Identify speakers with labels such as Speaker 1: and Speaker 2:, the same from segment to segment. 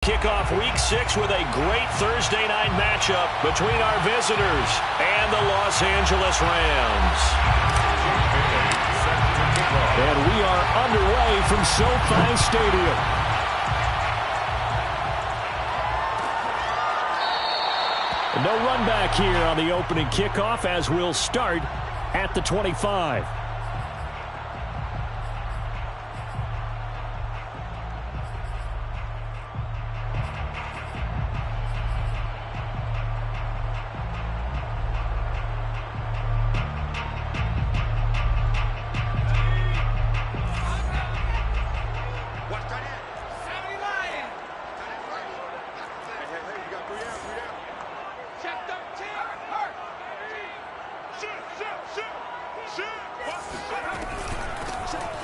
Speaker 1: Kick off Week 6 with a great Thursday night matchup between our visitors and the Los Angeles Rams. And we are underway from SoFi Stadium. No run back here on the opening kickoff as we'll start at the 25.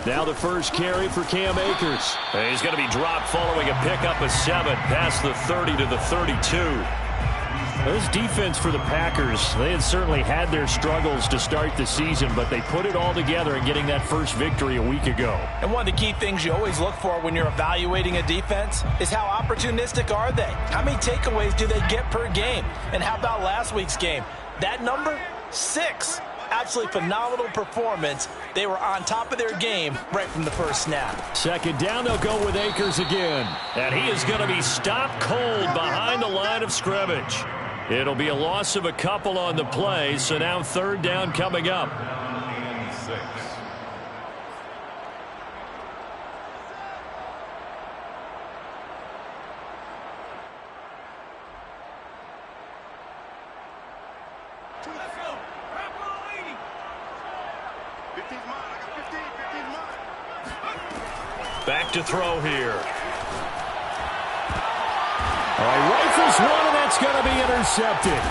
Speaker 1: Now the first carry for Cam Akers. He's going to be dropped following a pickup of 7 past the 30 to the 32. This defense for the Packers, they had certainly had their struggles to start the season, but they put it all together in getting that first victory a week ago.
Speaker 2: And one of the key things you always look for when you're evaluating a defense is how opportunistic are they? How many takeaways do they get per game? And how about last week's game? That number, 6. Absolutely phenomenal performance. They were on top of their game right from the first snap.
Speaker 1: Second down, they'll go with Akers again. And he is going to be stopped cold behind the line of scrimmage. It'll be a loss of a couple on the play, so now third down coming up. 6. Back to throw here. All right, rifles one, and that's going to be intercepted.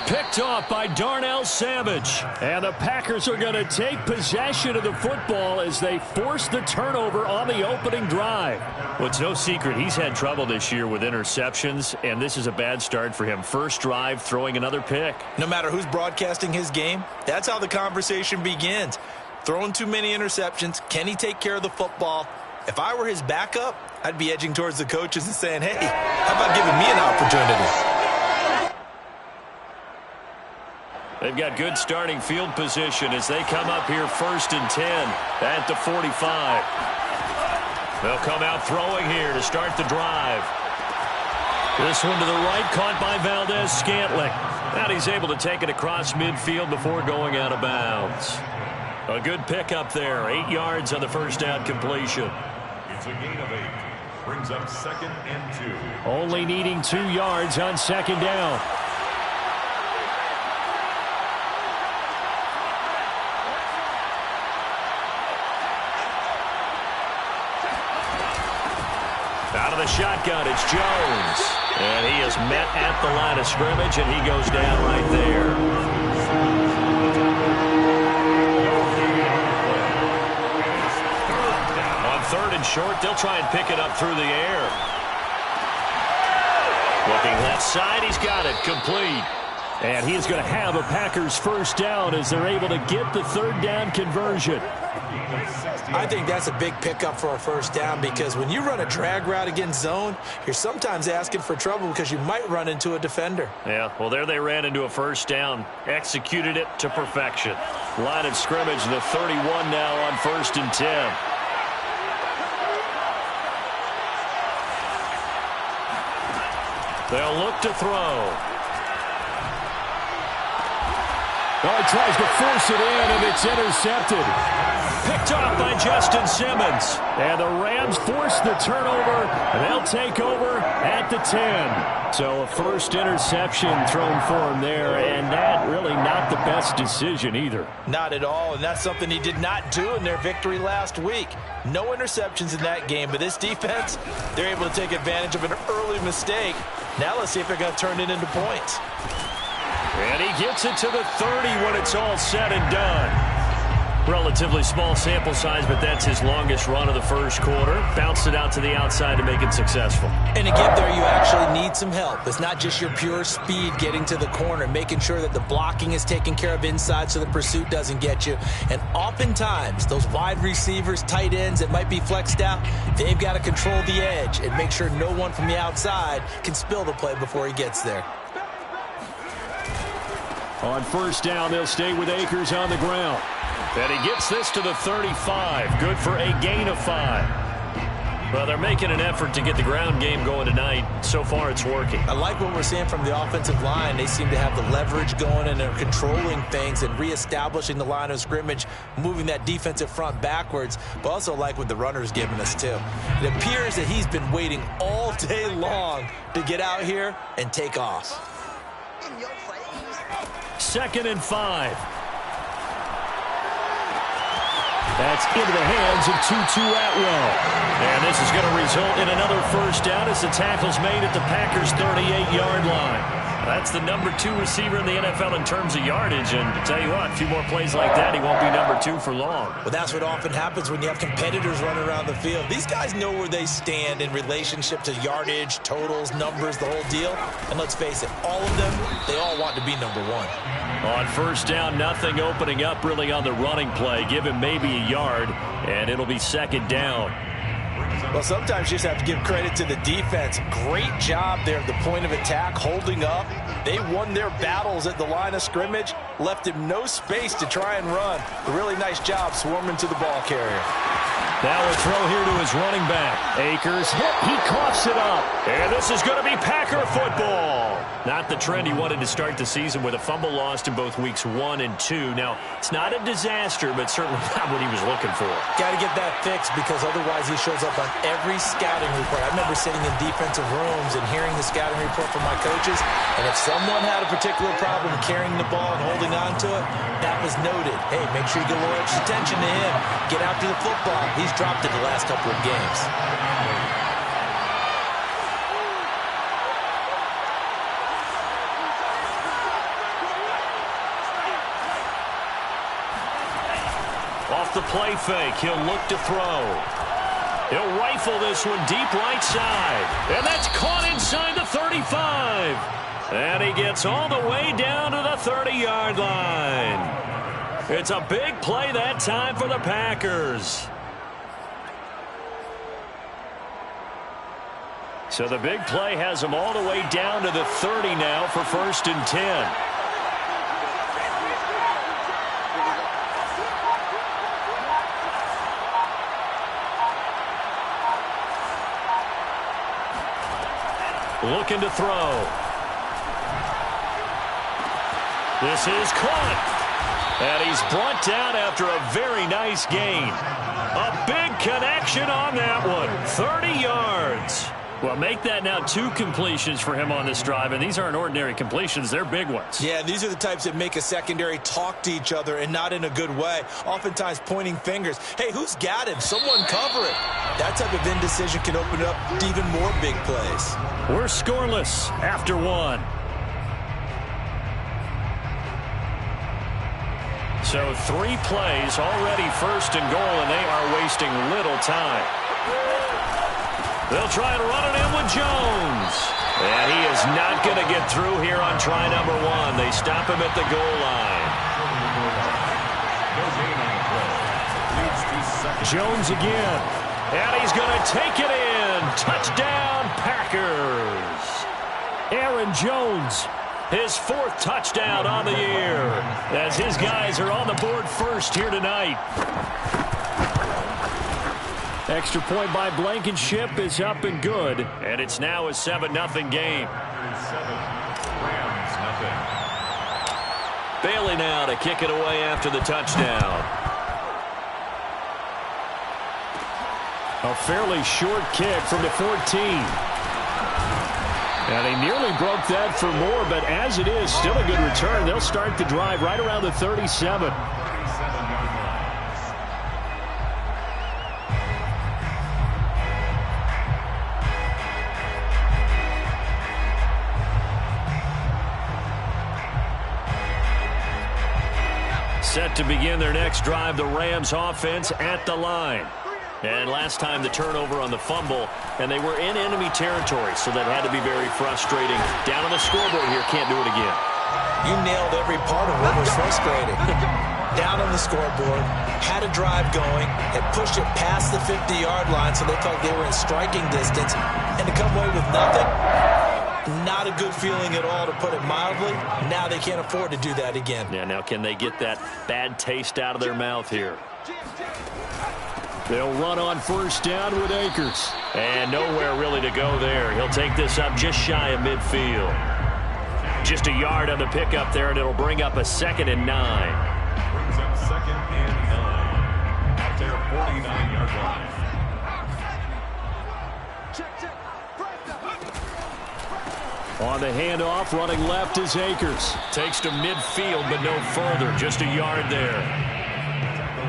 Speaker 1: Picked off by Darnell Savage. And the Packers are going to take possession of the football as they force the turnover on the opening drive. Well, it's no secret he's had trouble this year with interceptions, and this is a bad start for him. First drive, throwing another pick.
Speaker 2: No matter who's broadcasting his game, that's how the conversation begins. Throwing too many interceptions. Can he take care of the football? If I were his backup, I'd be edging towards the coaches and saying, hey, how about giving me an opportunity?
Speaker 1: They've got good starting field position as they come up here 1st and 10 at the 45. They'll come out throwing here to start the drive. This one to the right, caught by Valdez-Scantling. Now he's able to take it across midfield before going out of bounds. A good pickup there, 8 yards on the first down completion.
Speaker 3: It's a gain of 8. Brings up 2nd and 2.
Speaker 1: Only needing 2 yards on second down. Out of the shotgun, it's Jones. And he is met at the line of scrimmage, and he goes down right there. Third and short, they'll try and pick it up through the air. Looking left side, he's got it, complete. And he is going to have a Packers first down as they're able to get the third down conversion.
Speaker 2: I think that's a big pickup for a first down because when you run a drag route against zone, you're sometimes asking for trouble because you might run into a defender.
Speaker 1: Yeah, well, there they ran into a first down, executed it to perfection. Line of scrimmage, the 31 now on 1st and 10. They'll look to throw. Oh, he tries to force it in, and it's intercepted. Picked off by Justin Simmons. And the Rams force the turnover, and they'll take over at the 10. So a first interception thrown for him there, and that really not the best decision either.
Speaker 2: Not at all, and that's something he did not do in their victory last week. No interceptions in that game, but this defense, they're able to take advantage of an early mistake. Now let's see if they're going to turn it into points.
Speaker 1: And he gets it to the 30 when it's all said and done. Relatively small sample size, but that's his longest run of the first quarter. Bounced it out to the outside to make it successful.
Speaker 2: And to get there, you actually actually need some help. It's not just your pure speed getting to the corner, making sure that the blocking is taken care of inside so the pursuit doesn't get you. And oftentimes, those wide receivers, tight ends that might be flexed out, they've got to control the edge and make sure no one from the outside can spill the play before he gets there.
Speaker 1: On first down, they'll stay with Akers on the ground. And he gets this to the 35. Good for a gain of 5. Well, they're making an effort to get the ground game going tonight. So far, it's working.
Speaker 2: I like what we're seeing from the offensive line. They seem to have the leverage going, and they're controlling things and reestablishing the line of scrimmage, moving that defensive front backwards, but also like what the runner's giving us, too. It appears that he's been waiting all day long to get out here and take off.
Speaker 1: 2nd and 5. That's into the hands of Tutu Atwell. And this is going to result in another first down as the tackle's made at the Packers' 38-yard line. That's the number 2 receiver in the NFL in terms of yardage. And to tell you what, a few more plays like that, he won't be number 2 for long.
Speaker 2: Well, that's what often happens when you have competitors running around the field. These guys know where they stand in relationship to yardage, totals, numbers, the whole deal. And let's face it, all of them, they all want to be number 1.
Speaker 1: On first down, nothing opening up really on the running play. Give him maybe a yard, and it'll be 2nd down.
Speaker 2: Well, sometimes you just have to give credit to the defense. Great job there at the point of attack, holding up. They won their battles at the line of scrimmage, left him no space to try and run. A really nice job swarming to the ball carrier.
Speaker 1: Now a throw here to his running back. Akers hit. He coughs it up. And this is going to be Packer football. Not the trend he wanted to start the season with a fumble lost in both weeks 1 and 2. Now, it's not a disaster, but certainly not what he was looking for.
Speaker 2: Got to get that fixed because otherwise he shows up on every scouting report. I remember sitting in defensive rooms and hearing the scouting report from my coaches, and if someone had a particular problem carrying the ball and holding on to it, that was noted. Hey, make sure you get a little extra attention to him. Get after the football. He's dropped it the last couple of games.
Speaker 1: Off the play fake, he'll look to throw. He'll rifle this one deep right side. And that's caught inside the 35. And he gets all the way down to the 30-yard line. It's a big play that time for the Packers. So the big play has them all the way down to the 30 now for 1st and 10. Looking to throw. This is caught. And he's brought down after a very nice gain. A big connection on that one. 30 yards. Well, make that now 2 completions for him on this drive, and these aren't ordinary completions. They're big ones.
Speaker 2: Yeah, these are the types that make a secondary talk to each other and not in a good way. Oftentimes pointing fingers. Hey, who's got him? Someone cover it. That type of indecision can open up to even more big plays.
Speaker 1: We're scoreless after 1. So 3 plays, already 1st and goal, and they are wasting little time. They'll try to run it in with Jones. And he is not going to get through here on try number 1. They stop him at the goal line. Jones again. And he's going to take it in. Touchdown, Packers. Aaron Jones, his 4th touchdown on the year, as his guys are on the board first here tonight. Extra point by Blankenship is up and good, and it's now a 7-0 game. Bailey now to kick it away after the touchdown. A fairly short kick from the 14. And he nearly broke that for more, but as it is, still a good return. They'll start the drive right around the 37. Set to begin their next drive, the Rams offense at the line. And last time the turnover on the fumble, and they were in enemy territory, so that had to be very frustrating. Down on the scoreboard here, can't do it again.
Speaker 2: You nailed every part of what was frustrating. Down on the scoreboard, had a drive going, and pushed it past the 50-yard line so they thought they were in striking distance, and to come away with nothing, not a good feeling at all, to put it mildly. Now they can't afford to do that again.
Speaker 1: Yeah, now can they get that bad taste out of their mouth here? They'll run on first down with Akers. And nowhere really to go there. He'll take this up just shy of midfield. Just a yard on the pickup there, and it'll bring up a 2nd and 9.
Speaker 3: Brings up 2nd and 9 at their 49-yard line.
Speaker 1: On the handoff, running left is Akers. Takes to midfield, but no further. Just a yard there.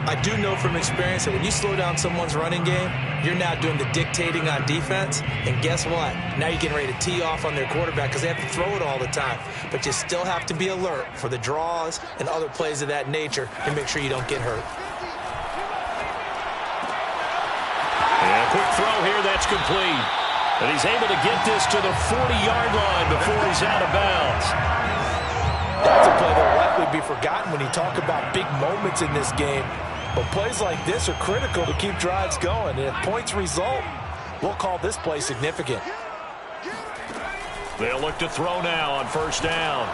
Speaker 2: I do know from experience that when you slow down someone's running game, you're now doing the dictating on defense. And guess what? Now you're getting ready to tee off on their quarterback because they have to throw it all the time. But you still have to be alert for the draws and other plays of that nature and make sure you don't get hurt.
Speaker 1: And a quick throw here, that's complete. And he's able to get this to the 40-yard line before he's out of bounds.
Speaker 2: That's a play that will likely be forgotten when you talk about big moments in this game. But plays like this are critical to keep drives going. And if points result, we'll call this play significant.
Speaker 1: They'll look to throw now on first down.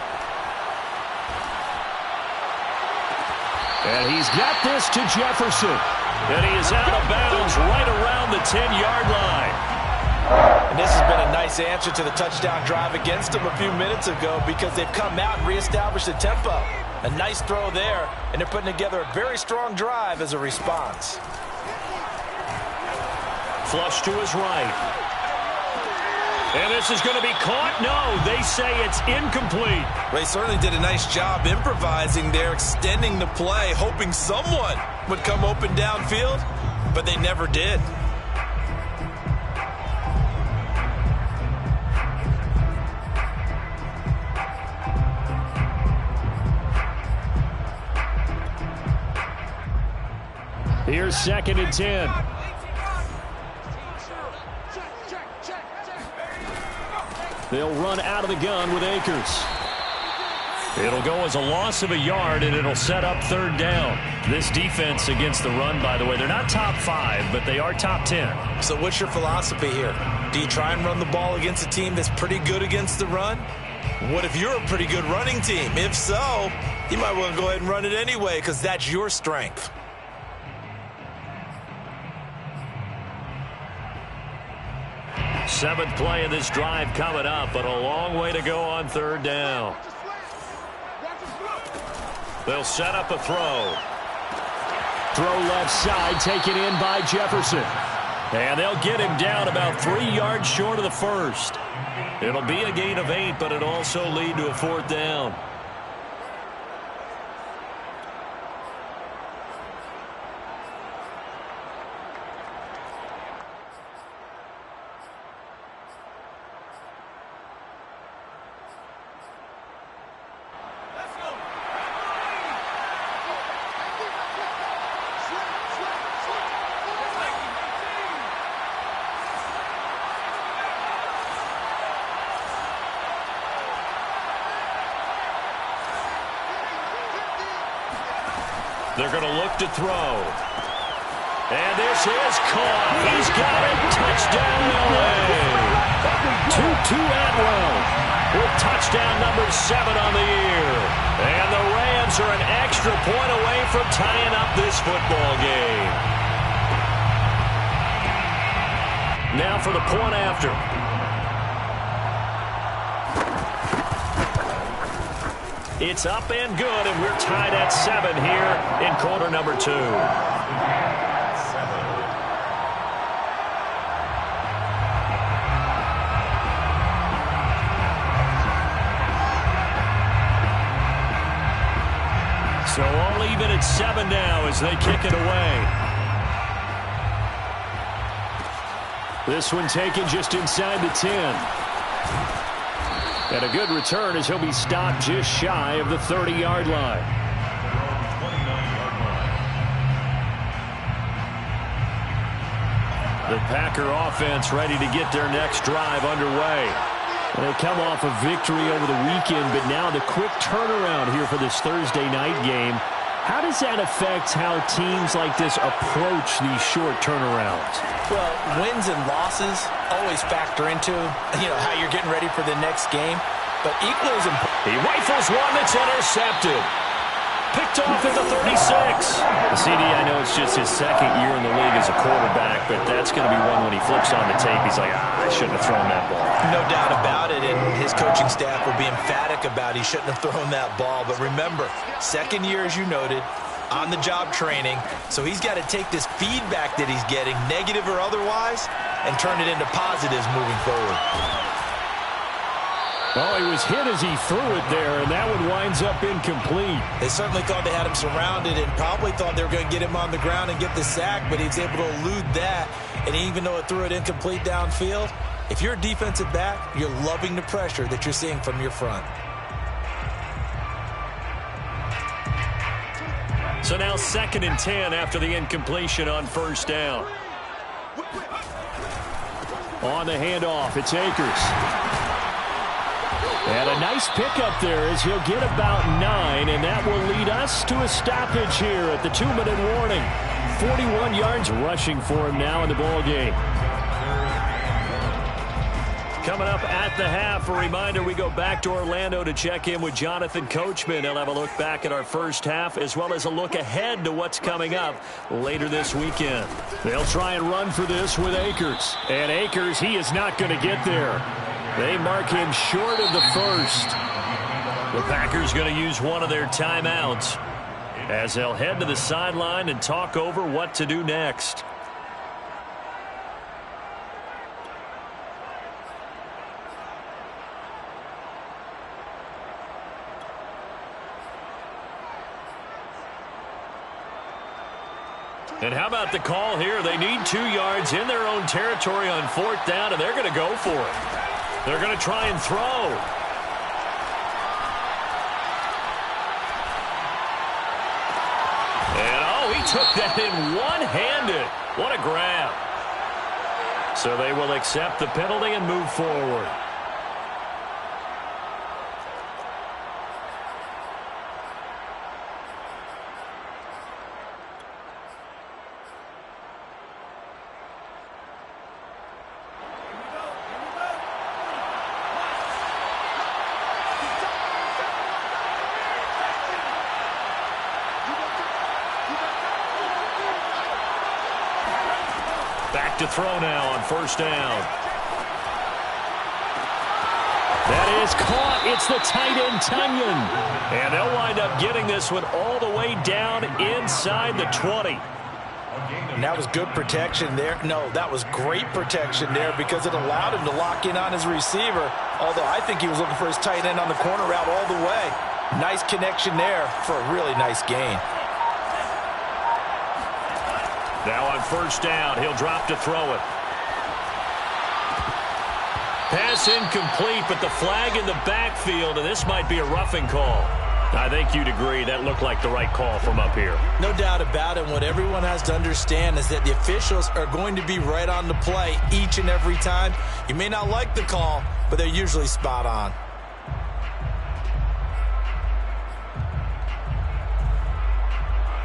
Speaker 1: And he's got this to Jefferson. And he is out of bounds right around the 10-yard line.
Speaker 2: And this has been a nice answer to the touchdown drive against them a few minutes ago because they've come out and reestablished the tempo. A nice throw there, and they're putting together a very strong drive as a response.
Speaker 1: Flush to his right. And this is going to be caught? No, they say it's incomplete.
Speaker 2: They certainly did a nice job improvising there, extending the play, hoping someone would come open downfield, but they never did.
Speaker 1: Here's 2nd and 10. They'll run out of the gun with Akers. It'll go as a loss of a yard, and it'll set up 3rd down. This defense against the run, by the way, they're not top 5, but they are top 10.
Speaker 2: So what's your philosophy here? Do you try and run the ball against a team that's pretty good against the run? What if you're a pretty good running team? If so, you might want to go ahead and run it anyway because that's your strength.
Speaker 1: Seventh play of this drive coming up, but a long way to go on 3rd down. They'll set up a throw. Throw left side, taken in by Jefferson. And they'll get him down about 3 yards short of the first. It'll be a gain of 8, but it'll also lead to a 4th down. They're going to look to throw. And this is caught. He's got it. Touchdown, LA. Tutu Atwell with touchdown number 7 on the year. And the Rams are an extra point away from tying up this football game. Now for the point after. It's up and good, and we're tied at 7 here in quarter number 2. So all even at 7 now as they kick it away. This one taken just inside the 10. And a good return as he'll be stopped just shy of the 30-yard line. The Packer offense ready to get their next drive underway. They come off a victory over the weekend, but now the quick turnaround here for this Thursday night game. How does that affect how teams like this approach these short turnarounds?
Speaker 2: Well, wins and losses always factor into, how you're getting ready for the next game. But equally as important.
Speaker 1: He rifles one that's intercepted. Picked off at the 36. CD, I know it's just his second year in the league as a quarterback, but that's going to be one when he flips on the tape. He's like, I shouldn't have thrown that ball.
Speaker 2: No doubt about it, and his coaching staff will be emphatic about he shouldn't have thrown that ball. But remember, second year, as you noted, on-the-job training, so he's got to take this feedback that he's getting, negative or otherwise, and turn it into positives moving forward.
Speaker 1: Well, he was hit as he threw it there, and that one winds up incomplete.
Speaker 2: They certainly thought they had him surrounded and probably thought they were going to get him on the ground and get the sack, but he was able to elude that, and even though it threw it incomplete downfield, if you're a defensive back, you're loving the pressure that you're seeing from your front.
Speaker 1: So now 2nd and 10 after the incompletion on first down. On the handoff, it's Akers. And a nice pickup there as he'll get about 9, and that will lead us to a stoppage here at the 2-minute warning. 41 yards rushing for him now in the ball game. Coming up at the half, a reminder, we go back to Orlando to check in with Jonathan Coachman. He'll have a look back at our first half as well as a look ahead to what's coming up later this weekend. They'll try and run for this with Akers. And Akers, he is not going to get there. They mark him short of the first. The Packers going to use one of their timeouts as they'll head to the sideline and talk over what to do next. And how about the call here? They need 2 yards in their own territory on 4th down, and they're going to go for it. They're going to try and throw. And, he took that in one-handed. What a grab. So they will accept the penalty and move forward. Back to throw now on first down. That is caught. It's the tight end, Tunyon. And they'll wind up getting this one all the way down inside the 20.
Speaker 2: And that was good protection there. No, that was great protection there because it allowed him to lock in on his receiver. Although I think he was looking for his tight end on the corner route all the way. Nice connection there for a really nice gain.
Speaker 1: Now on first down, he'll drop to throw it. Pass incomplete, but the flag in the backfield, and this might be a roughing call. I think you'd agree that looked like the right call from up here.
Speaker 2: No doubt about it. What everyone has to understand is that the officials are going to be right on the play each and every time. You may not like the call, but they're usually spot on.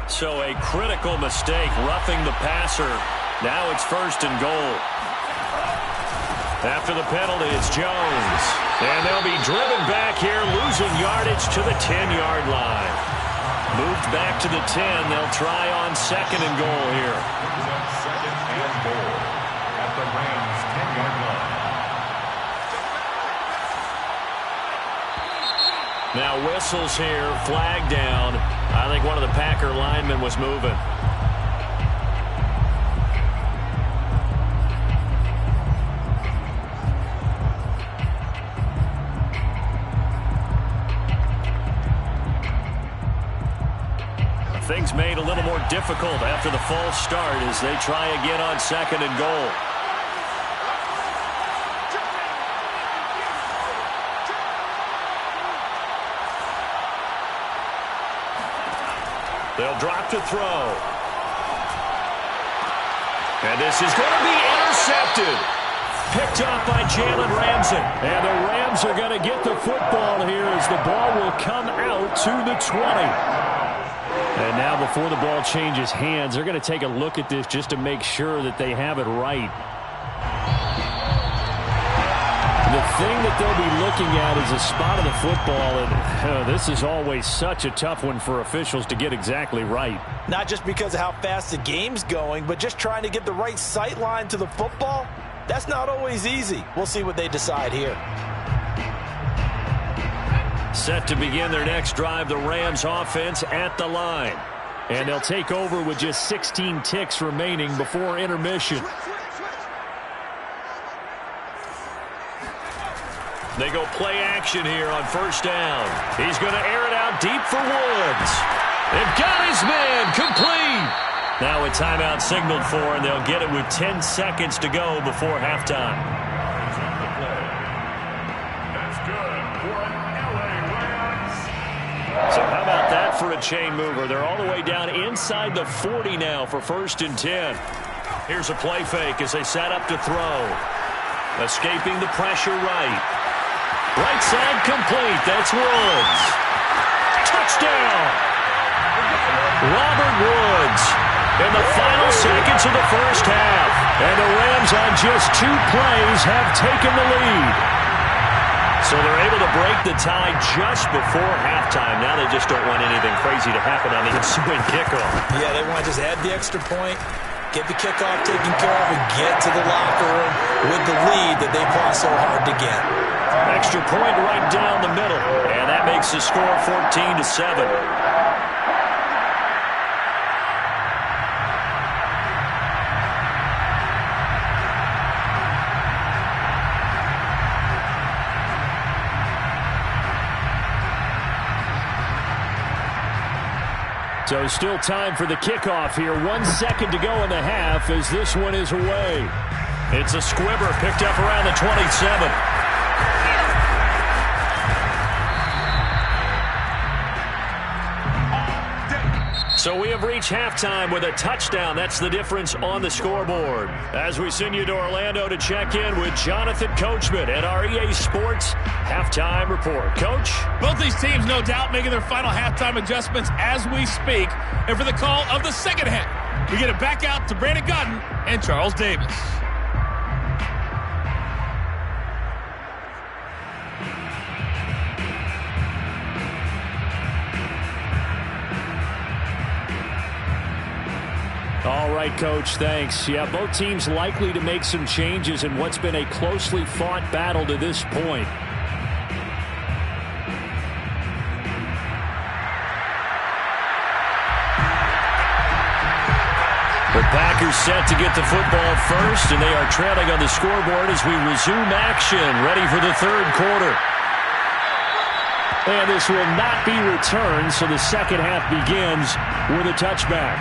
Speaker 1: So a critical mistake, roughing the passer. Now it's 1st and goal. After the penalty, it's Jones. And they'll be driven back here, losing yardage to the 10-yard line. Moved back to the 10. They'll try on 2nd and goal here.
Speaker 3: 2nd and goal at the Rams' 10-yard line.
Speaker 1: Now whistles here, flag down. I think one of the Packer linemen was moving. Things made a little more difficult after the false start as they try again on 2nd and goal. They'll drop to throw. And this is going to be intercepted. Picked off by Jalen Ramsey. And the Rams are going to get the football here as the ball will come out to the 20. And now before the ball changes hands, they're going to take a look at this just to make sure that they have it right. The thing that they'll be looking at is a spot of the football, and this is always such a tough one for officials to get exactly right.
Speaker 2: Not just because of how fast the game's going, but just trying to get the right sight line to the football. That's not always easy. We'll see what they decide here.
Speaker 1: Set to begin their next drive, the Rams offense at the line. And they'll take over with just 16 ticks remaining before intermission. They go play action here on first down. He's going to air it out deep for Woods. They've got his man complete. Now a timeout signaled for, and they'll get it with 10 seconds to go before halftime.
Speaker 3: That's good for an LA Rams.
Speaker 1: So how about that for a chain mover? They're all the way down inside the 40 now for 1st and 10. Here's a play fake as they set up to throw. Escaping the pressure right. Right side complete. That's Woods. Touchdown. Robert Woods in the final seconds of the first half. And the Rams on just 2 plays have taken the lead. So they're able to break the tie just before halftime. Now they just don't want anything crazy to happen on the ensuing kickoff.
Speaker 2: Yeah, they want to just add the extra point, get the kickoff taken care of, and get to the locker room with the lead that they fought so hard to get.
Speaker 1: Extra point right down the middle, and that makes the score 14-7. So still time for the kickoff here. 1 second to go in the half as this one is away. It's a squibber picked up around the 27. So we have reached halftime with a touchdown. That's the difference on the scoreboard. As we send you to Orlando to check in with Jonathan Coachman at our EA Sports Halftime Report. Coach?
Speaker 4: Both these teams, no doubt, making their final halftime adjustments as we speak. And for the call of the second half, we get it back out to Brandon Godden and Charles Davis.
Speaker 1: All right, Coach, thanks. Yeah, both teams likely to make some changes in what's been a closely fought battle to this point. The Packers set to get the football first, and they are trailing on the scoreboard as we resume action, ready for the third quarter. And this will not be returned, so the second half begins with a touchback.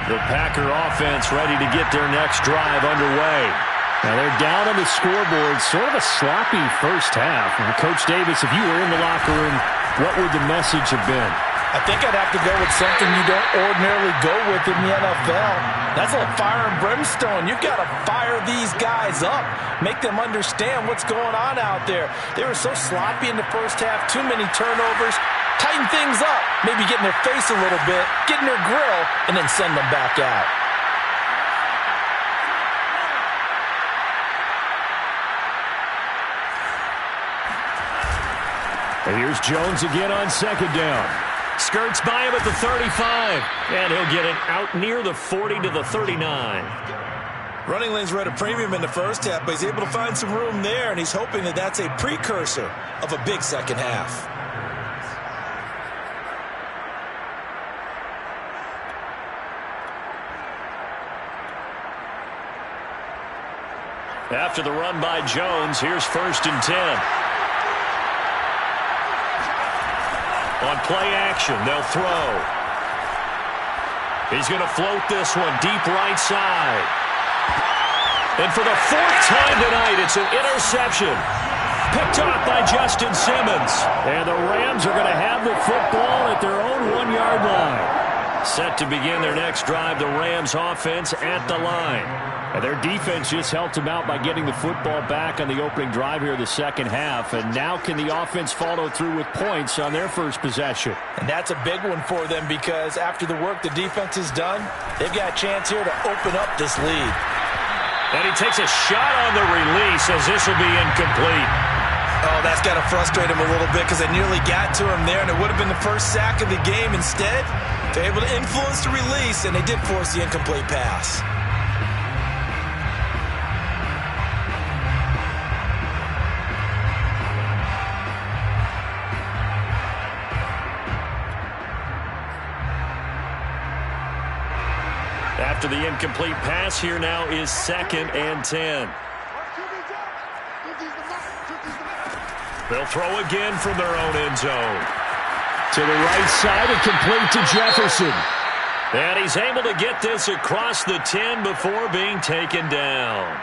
Speaker 1: The Packer offense ready to get their next drive underway. Now they're down on the scoreboard, sort of a sloppy first half. And Coach Davis, if you were in the locker room, what would the message have been?
Speaker 2: I think I'd have to go with something you don't ordinarily go with in the NFL. That's like fire and brimstone. You've got to fire these guys up. Make them understand what's going on out there. They were so sloppy in the first half. Too many turnovers. Tighten things up. Maybe get in their face a little bit. Get in their grill. And then send them back out.
Speaker 1: And here's Jones again on second down. Skirts by him at the 35. And he'll get it out near the 40 to the 39.
Speaker 2: Running lanes were at a premium in the first half, but he's able to find some room there, and he's hoping that that's a precursor of a big second half.
Speaker 1: After the run by Jones, here's 1st and 10. On play action, they'll throw. He's going to float this one deep right side. And for the 4th time tonight, it's an interception. Picked off by Justin Simmons. And the Rams are going to have the football at their own 1-yard line. Set to begin their next drive, the Rams offense at the line. And their defense just helped them out by getting the football back on the opening drive here in the second half. And now can the offense follow through with points on their first possession?
Speaker 2: And that's a big one for them because after the work the defense has done, they've got a chance here to open up this lead.
Speaker 1: And he takes a shot on the release as this will be incomplete.
Speaker 2: Oh, that's got to frustrate him a little bit because they nearly got to him there, and it would have been the first sack of the game. Instead, they're able to influence the release, and they did force the incomplete pass.
Speaker 1: After the incomplete pass, here now is 2nd and 10. They'll throw again from their own end zone. To the right side and complete to Jefferson. And he's able to get this across the 10 before being taken down.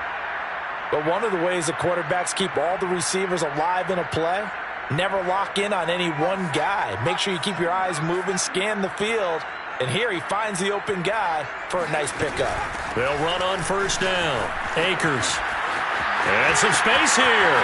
Speaker 2: But one of the ways the quarterbacks keep all the receivers alive in a play, never lock in on any one guy. Make sure you keep your eyes moving, scan the field. And here he finds the open guy for a nice pickup.
Speaker 1: They'll run on first down. Akers. And some space here.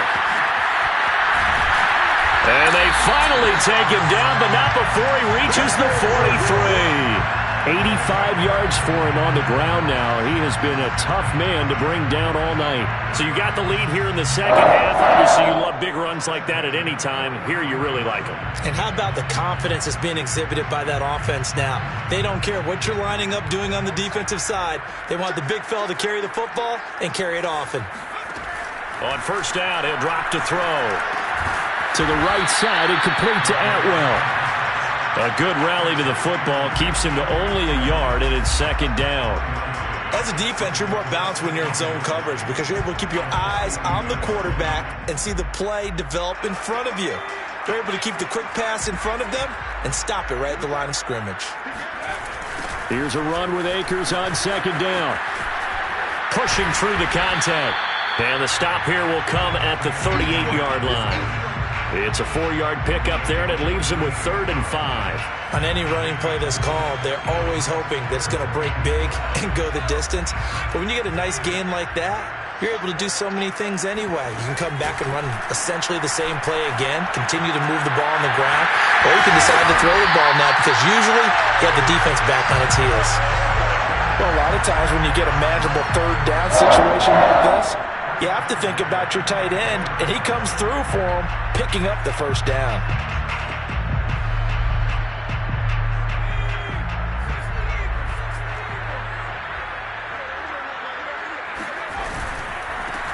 Speaker 1: And they finally take him down, but not before he reaches the 43. 85 yards for him on the ground now. He has been a tough man to bring down all night. So you got the lead here in the second half. Obviously, you love big runs like that at any time. Here you really like them.
Speaker 5: And how about the confidence that's being exhibited by that offense now? They don't care what you're lining up doing on the defensive side. They want the big fella to carry the football and carry it often.
Speaker 1: On first down, he'll drop to throw. To the right side and complete to Atwell. A good rally to the football keeps him to only a yard, and it's 2nd down.
Speaker 2: As a defense, you're more balanced when you're in zone coverage because you're able to keep your eyes on the quarterback and see the play develop in front of you. You're able to keep the quick pass in front of them and stop it right at the line of scrimmage.
Speaker 1: Here's a run with Akers on 2nd down. Pushing through the contact. And the stop here will come at the 38-yard line. It's a 4-yard pickup there, and it leaves them with 3rd and 5.
Speaker 2: On any running play that's called, they're always hoping that it's going to break big and go the distance. But when you get a nice gain like that, you're able to do so many things anyway. You can come back and run essentially the same play again, continue to move the ball on the ground, or you can decide to throw the ball now because usually you have the defense back on its heels. Well, a lot of times when you get a manageable 3rd down situation like this, you have to think about your tight end, and he comes through for him, picking up the first down.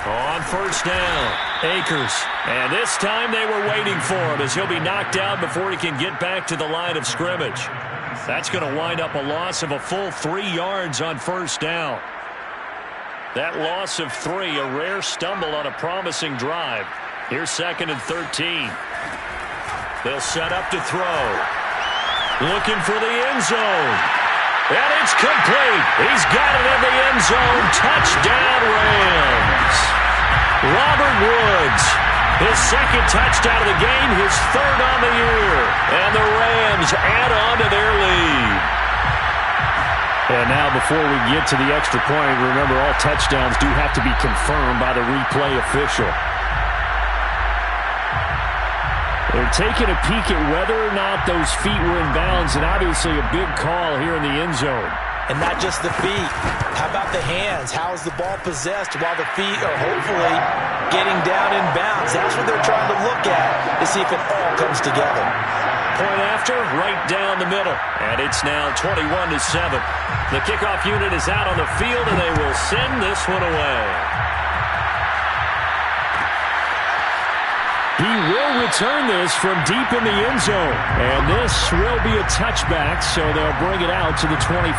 Speaker 1: On first down, Akers. And this time they were waiting for him as he'll be knocked down before he can get back to the line of scrimmage. That's going to wind up a loss of a full 3 yards on first down. That loss of 3, a rare stumble on a promising drive. Here's 2nd and 13. They'll set up to throw. Looking for the end zone. And it's complete. He's got it in the end zone. Touchdown, Rams. Robert Woods, his 2nd touchdown of the game, his 3rd on the year. And the Rams add on to their lead. And now before we get to the extra point, remember all touchdowns do have to be confirmed by the replay official. They're taking a peek at whether or not those feet were in bounds, and obviously a big call here in the end zone.
Speaker 2: And not just the feet. How about the hands? How is the ball possessed while the feet are hopefully getting down in bounds? That's what they're trying to look at to see if it all comes together.
Speaker 1: Point after, right down the middle. And it's now 21-7. The kickoff unit is out on the field, and they will send this one away. He will return this from deep in the end zone. And this will be a touchback, so they'll bring it out to the 25.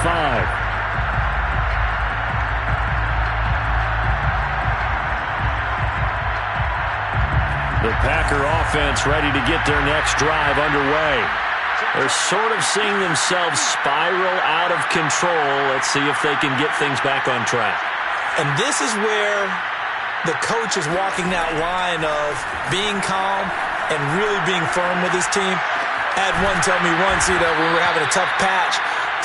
Speaker 1: The Packer offense ready to get their next drive underway. They're sort of seeing themselves spiral out of control. Let's see if they can get things back on track.
Speaker 2: And this is where the coach is walking that line of being calm and really being firm with his team. I had one tell me once, when we were having a tough patch,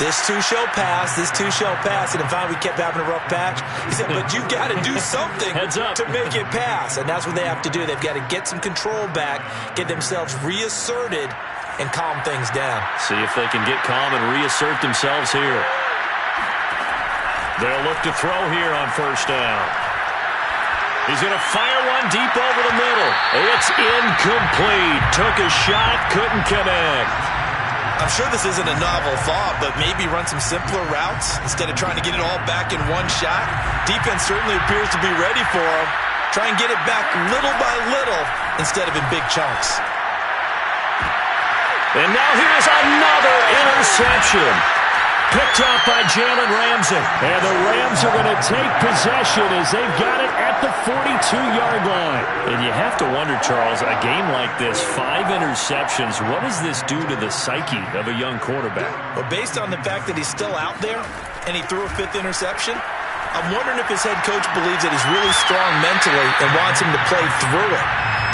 Speaker 5: This too shall pass. This too shall pass. And finally, we kept having a rough patch. He said, but you've got to do something to make it pass. And that's what they have to do. They've got to get some control back, get themselves reasserted, and calm things down.
Speaker 1: See if they can get calm and reassert themselves here. They'll look to throw here on first down. He's going to fire one deep over the middle. It's incomplete. Took a shot, couldn't connect.
Speaker 2: I'm sure this isn't a novel thought, but maybe run some simpler routes instead of trying to get it all back in one shot. Defense certainly appears to be ready for him. Try and get it back little by little instead of in big chunks.
Speaker 1: And now here's another interception. Picked off by Jalen Ramsey. And the Rams are going to take possession as they've got it at the 42-yard line. And you have to wonder, Charles, a game like this, 5 interceptions, what does this do to the psyche of a young quarterback?
Speaker 2: Well, based on the fact that he's still out there and he threw a 5th interception, I'm wondering if his head coach believes that he's really strong mentally and wants him to play through it.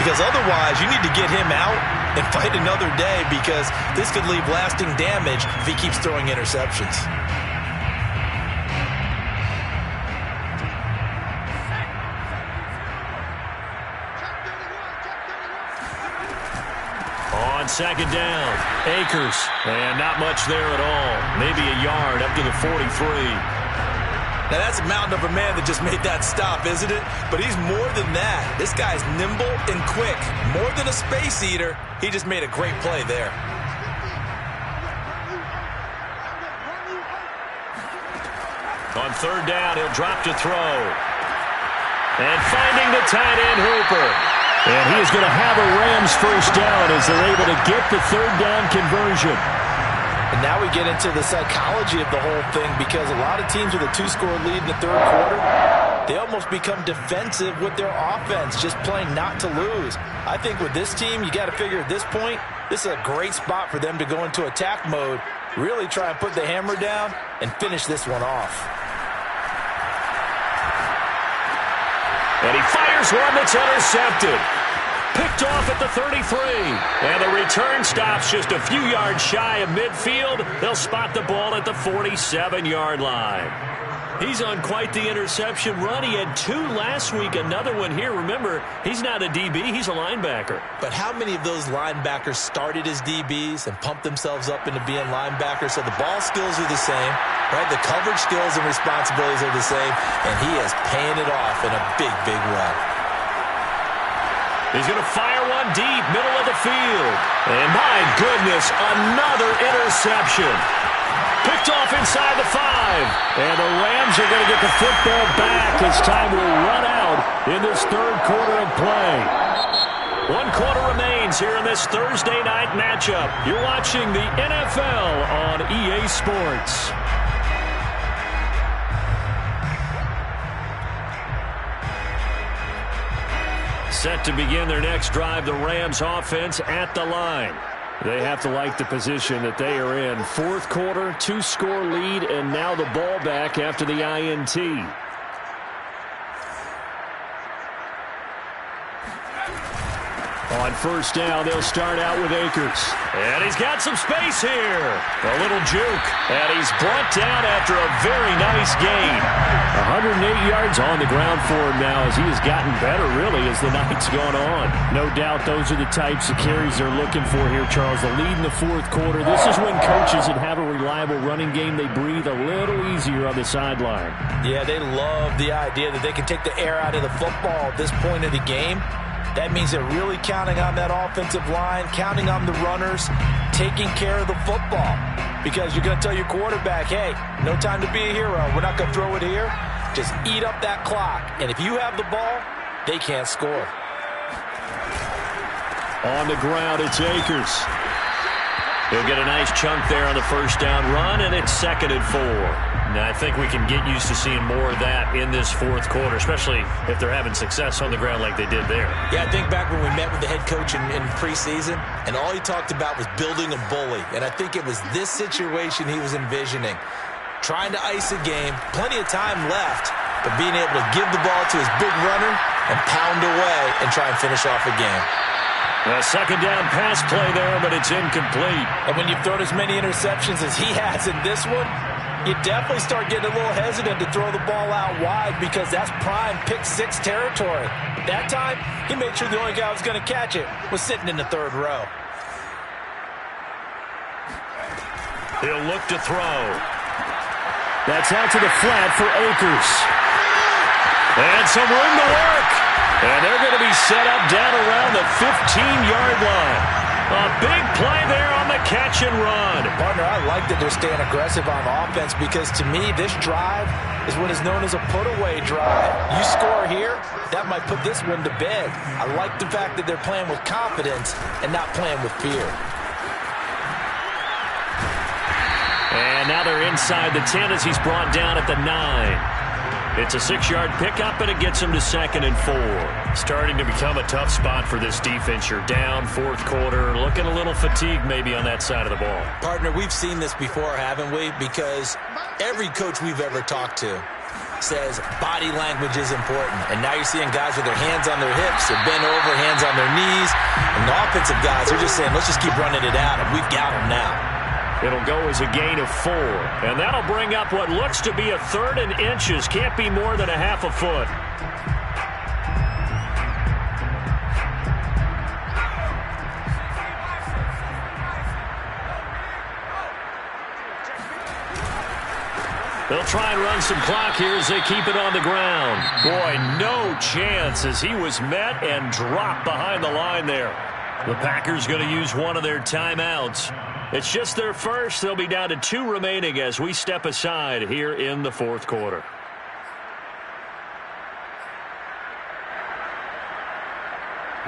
Speaker 2: Because otherwise, you need to get him out and fight another day, because this could leave lasting damage if he keeps throwing interceptions.
Speaker 1: On second down, Akers, and not much there at all. Maybe a yard up to the 43.
Speaker 2: Now, that's a mountain of a man that just made that stop, isn't it? But he's more than that. This guy's nimble and quick. More than a space eater. He just made a great play there.
Speaker 1: On third down, he'll drop to throw. And finding the tight end, Hooper. And he is going to have a Rams first down as they're able to get the third down conversion.
Speaker 2: And now we get into the psychology of the whole thing, because a lot of teams with a 2-score lead in the third quarter, they almost become defensive with their offense, just playing not to lose. I think with this team, you got to figure at this point, this is a great spot for them to go into attack mode, really try and put the hammer down and finish this one off.
Speaker 1: And he fires one that's intercepted. Picked off at the 33. And the return stops just a few yards shy of midfield. They'll spot the ball at the 47-yard line. He's on quite the interception run. He had 2 last week, another one here. Remember, he's not a DB, he's a linebacker.
Speaker 2: But how many of those linebackers started as DBs and pumped themselves up into being linebackers? So the ball skills are the same, right? The coverage skills and responsibilities are the same, and he is paying it off in a big, big way.
Speaker 1: He's going to fire one deep, middle of the field. And my goodness, another interception. Picked off inside the 5. And the Rams are going to get the football back as time will run out in this third quarter of play. 1 quarter remains here in this Thursday night matchup. You're watching the NFL on EA Sports. Set to begin their next drive, the Rams offense at the line. They have to like the position that they are in. 4th quarter, 2-score lead, and now the ball back after the INT. On first down, they'll start out with Akers. And he's got some space here. A little juke. And he's brought down after a very nice gain. 108 yards on the ground for him now as he has gotten better, really, as the night's gone on. No doubt those are the types of carries they're looking for here, Charles. The lead in the 4th quarter. This is when coaches that have a reliable running game, they breathe a little easier on the sideline.
Speaker 2: Yeah, they love the idea that they can take the air out of the football at this point of the game. That means they're really counting on that offensive line, counting on the runners, taking care of the football. Because you're going to tell your quarterback, hey, no time to be a hero. We're not going to throw it here. Just eat up that clock. And if you have the ball, they can't score.
Speaker 1: On the ground, it's Akers. He'll get a nice chunk there on the first down run, and it's 2nd and 4. Now, I think we can get used to seeing more of that in this 4th quarter, especially if they're having success on the ground like they did there.
Speaker 2: Yeah, I think back when we met with the head coach in preseason, and all he talked about was building a bully. And I think it was this situation he was envisioning. Trying to ice a game, plenty of time left, but being able to give the ball to his big runner and pound away and try and finish off a game.
Speaker 1: A second down pass play there, but it's incomplete.
Speaker 2: And when you've thrown as many interceptions as he has in this one, you definitely start getting a little hesitant to throw the ball out wide because that's prime pick six territory. That time, he made sure the only guy who was going to catch it was sitting in the third row.
Speaker 1: He'll look to throw. That's out to the flat for Akers. And some room to work. And they're going to be set up down around the 15-yard line. A big play there on the catch and run.
Speaker 2: Partner, I like that they're staying aggressive on offense because to me, this drive is what is known as a put-away drive. You score here, that might put this one to bed. I like the fact that they're playing with confidence and not playing with fear.
Speaker 1: And now they're inside the 10 as he's brought down at the 9. It's a 6-yard pickup, and it gets him to 2nd and 4. Starting to become a tough spot for this defense. You're down, fourth quarter, looking a little fatigued maybe on that side of the ball.
Speaker 5: Partner, we've seen this before, haven't we? Because every coach we've ever talked to says body language is important. And now you're seeing guys with their hands on their hips, they're bent over, hands on their knees. And the offensive guys are just saying, let's just keep running it at them. We've got them now.
Speaker 1: It'll go as a gain of 4. And that'll bring up what looks to be a 3rd and inches. Can't be more than a half a foot. They'll try and run some clock here as they keep it on the ground. Boy, no chance as he was met and dropped behind the line there. The Packers going to use one of their timeouts. It's just their first. They'll be down to 2 remaining as we step aside here in the fourth quarter.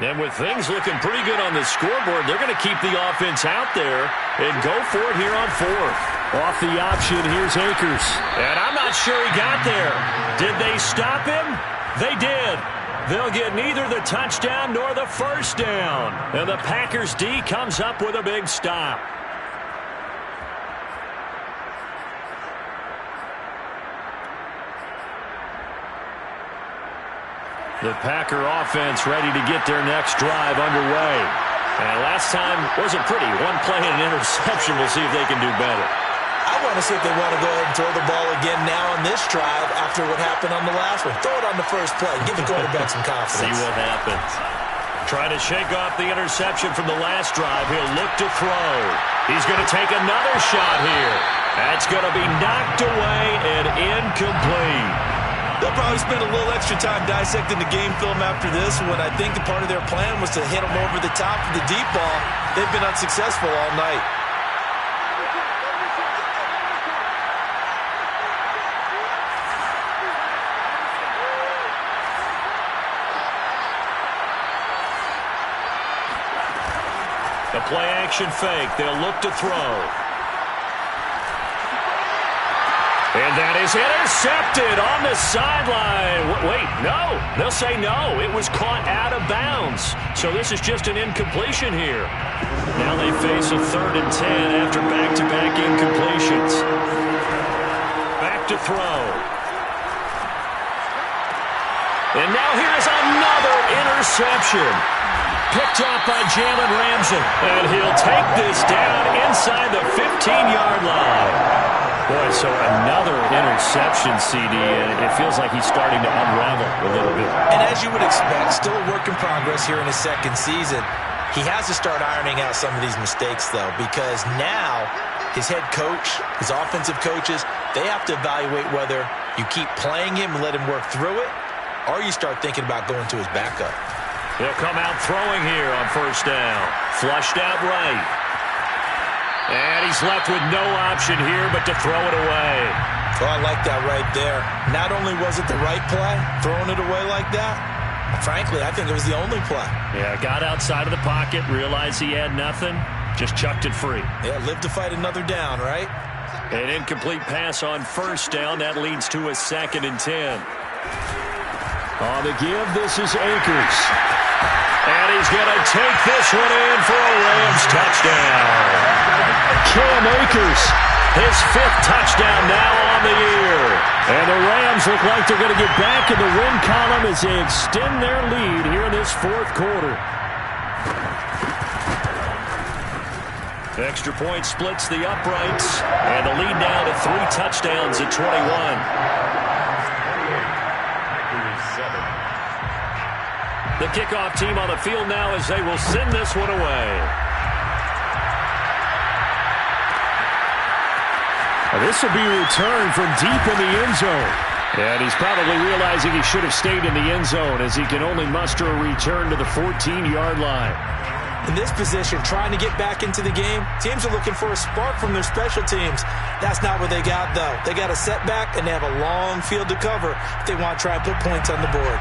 Speaker 1: And with things looking pretty good on the scoreboard, they're going to keep the offense out there and go for it here on 4th. Off the option, here's Akers. And I'm not sure he got there. Did they stop him? They did. They'll get neither the touchdown nor the first down. And the Packers D comes up with a big stop. The Packer offense ready to get their next drive underway. And last time wasn't pretty. One play and an interception. We'll see if they can do better.
Speaker 5: I want to see if they want to go ahead and throw the ball again now on this drive after what happened on the last one. Throw it on the first play. Give the quarterback some confidence.
Speaker 1: See what happens. Trying to shake off the interception from the last drive. He'll look to throw. He's going to take another shot here. That's going to be knocked away and incomplete.
Speaker 5: They'll probably spend a little extra time dissecting the game film after this when I think the part of their plan was to hit them over the top of the deep ball. They've been unsuccessful all night.
Speaker 1: The play action fake. They'll look to throw. And that is intercepted on the sideline. Wait, no. They'll say no. It was caught out of bounds. So this is just an incompletion here. Now they face a 3rd and 10 after back-to-back incompletions. Back to throw. And now here is another interception. Picked off by Jalen Ramsey. And he'll take this down inside the 15-yard line. Boy, so another interception, CD, and it feels like he's starting to unravel a little bit.
Speaker 5: And as you would expect, still a work in progress here in his second season. He has to start ironing out some of these mistakes, though, because now his head coach, his offensive coaches, they have to evaluate whether you keep playing him and let him work through it, or you start thinking about going to his backup.
Speaker 1: He'll come out throwing here on first down. Flushed out right. And he's left with no option here but to throw it away.
Speaker 5: Oh, I like that right there. Not only was it the right play, throwing it away like that, frankly, I think it was the only play.
Speaker 1: Yeah, got outside of the pocket, realized he had nothing, just chucked it free.
Speaker 5: Yeah, live to fight another down, right?
Speaker 1: An incomplete pass on first down. That leads to a 2nd and 10. On the give, this is Akers. And he's going to take this one in for a Rams touchdown. Cam Akers, his 5th touchdown now on the year. And the Rams look like they're going to get back in the win column as they extend their lead here in this fourth quarter. Extra point splits the uprights, and the lead now to 3 touchdowns at 21. The kickoff team on the field now as they will send this one away.
Speaker 6: This will be returned from deep in the end zone.
Speaker 1: And he's probably realizing he should have stayed in the end zone as he can only muster a return to the 14-yard line.
Speaker 5: In this position, trying to get back into the game, teams are looking for a spark from their special teams. That's not what they got, though. They got a setback, and they have a long field to cover if they want to try and put points on the board.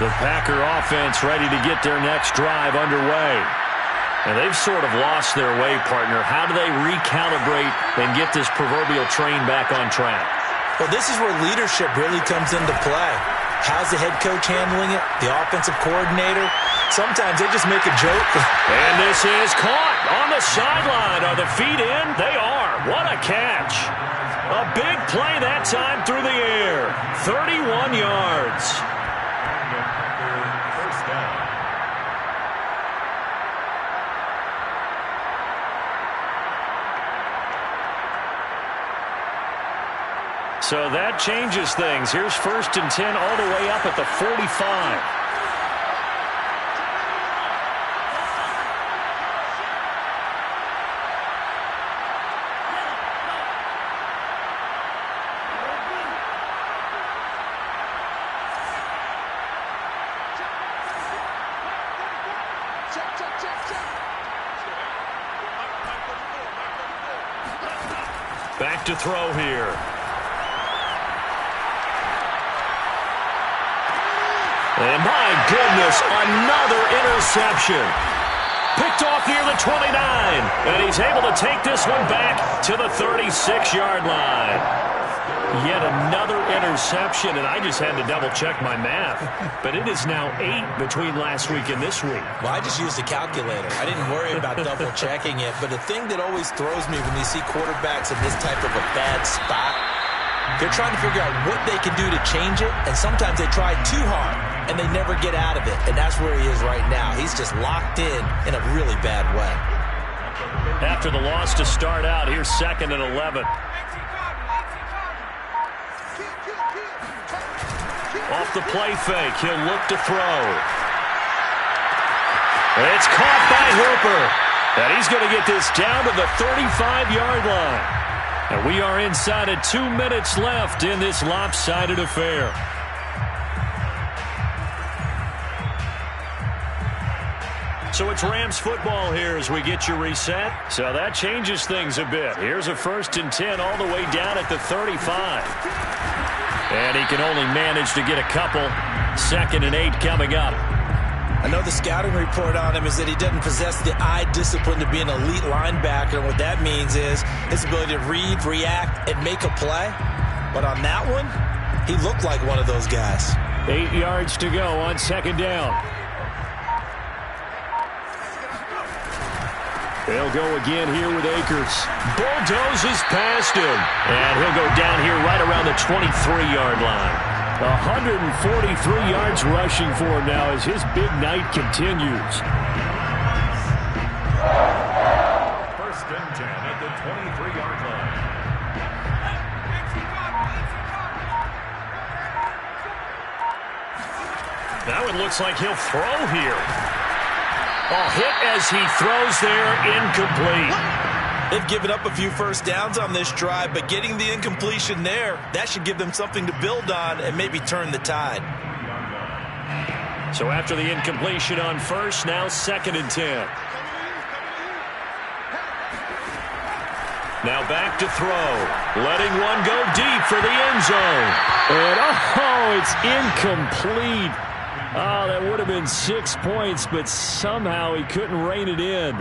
Speaker 1: The Packer offense ready to get their next drive underway. And they've sort of lost their way, partner. How do they recalibrate and get this proverbial train back on track?
Speaker 5: Well, this is where leadership really comes into play. How's the head coach handling it? The offensive coordinator? Sometimes they just make a joke.
Speaker 1: And this is caught on the sideline. Are the feet in? They are. What a catch. A big play that time through the air. 31 yards.
Speaker 3: First down.
Speaker 1: So that changes things. Here's 1st and 10 all the way up at the 45. Back to throw here. And my goodness, another interception. Picked off near the 29. And he's able to take this one back to the 36-yard line. Yet another interception, and I just had to double-check my math. But it is now 8 between last week and this week.
Speaker 5: Well, I just used a calculator. I didn't worry about double-checking it. But the thing that always throws me when you see quarterbacks in this type of a bad spot, they're trying to figure out what they can do to change it, and sometimes they try too hard, and they never get out of it. And that's where he is right now. He's just locked in a really bad way.
Speaker 1: After the loss to start out, here's 2nd and 11. Off the play fake, he'll look to throw. It's caught by Hooper. And he's going to get this down to the 35-yard line. And we are inside of 2 minutes left in this lopsided affair. So it's Rams football here as we get you reset. So that changes things a bit. Here's a 1st and 10 all the way down at the 35. And he can only manage to get a couple. 2nd and 8 coming up.
Speaker 5: I know the scouting report on him is that he doesn't possess the eye discipline to be an elite linebacker. And what that means is his ability to read, react, and make a play. But on that one, he looked like one of those guys.
Speaker 1: 8 yards to go on 2nd down. They'll go again here with Akers. Bulldozes past him. And he'll go down here right around the 23-yard line. 143 yards rushing for him now as his big night continues.
Speaker 3: 1st and 10 at the 23-yard line.
Speaker 1: Now it looks like he'll throw here. Hit as he throws there, incomplete.
Speaker 5: They've given up a few first downs on this drive, but getting the incompletion there, that should give them something to build on and maybe turn the tide.
Speaker 1: So after the incompletion on 1st, now 2nd and 10. Now back to throw. Letting one go deep for the end zone. And it's incomplete. Oh, that would have been 6 points, but somehow he couldn't rein it in.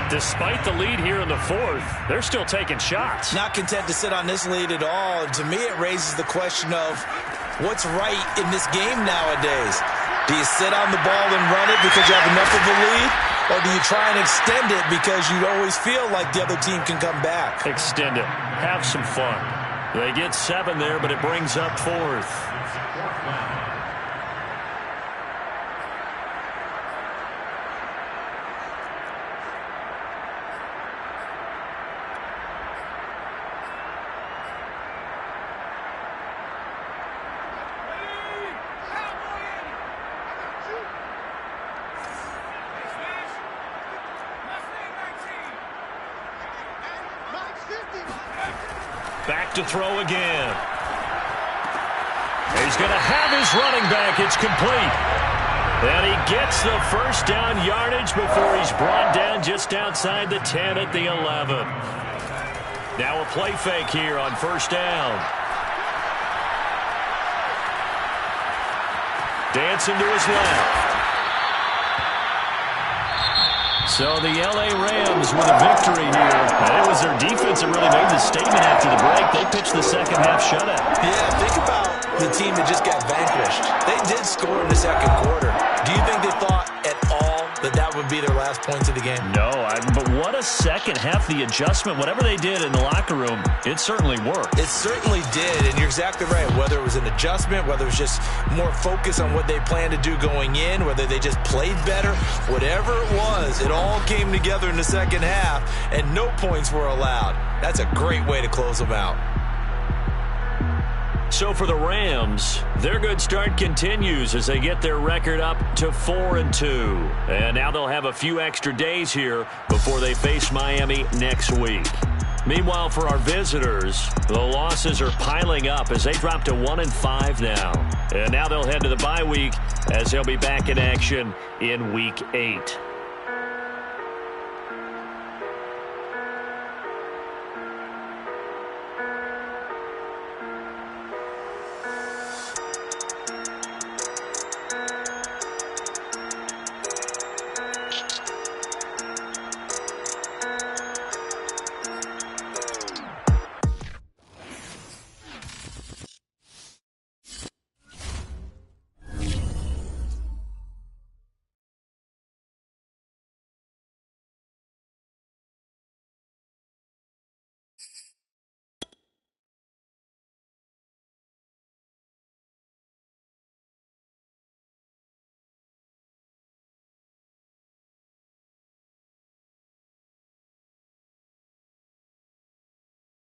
Speaker 1: Despite the lead here in the 4th, they're still taking shots.
Speaker 5: Not content to sit on this lead at all. And to me, it raises the question of what's right in this game nowadays. Do you sit on the ball and run it because you have enough of a lead? Or do you try and extend it because you always feel like the other team can come back?
Speaker 1: Extend it. Have some fun. They get 7 there, but it brings up 4th. back to throw again. He's going to have his running back. It's complete. And he gets the first down yardage before he's brought down just outside the 10 at the 11. Now a play fake here on first down. Dancing to his left. So the L.A. Rams with a victory here. And it was their defense that really made the statement after the break. They pitched the second half shutout.
Speaker 5: Yeah, think about the team that just got vanquished. They did score in the second quarter. Do you think they thought at all that that would be their last points of the game?
Speaker 1: No, but what a second half. The adjustment, whatever they did in the locker room, it certainly worked.
Speaker 5: It certainly did, and you're exactly right. Whether it was an adjustment, whether it was just more focus on what they planned to do going in, whether they just played better, whatever it was, it all came together in the second half, and no points were allowed. That's a great way to close them out.
Speaker 1: So for the Rams, their good start continues as they get their record up to 4-2. And now they'll have a few extra days here before they face Miami next week. Meanwhile, for our visitors, the losses are piling up as they drop to 1-5 now. And now they'll head to the bye week as they'll be back in action in Week 8.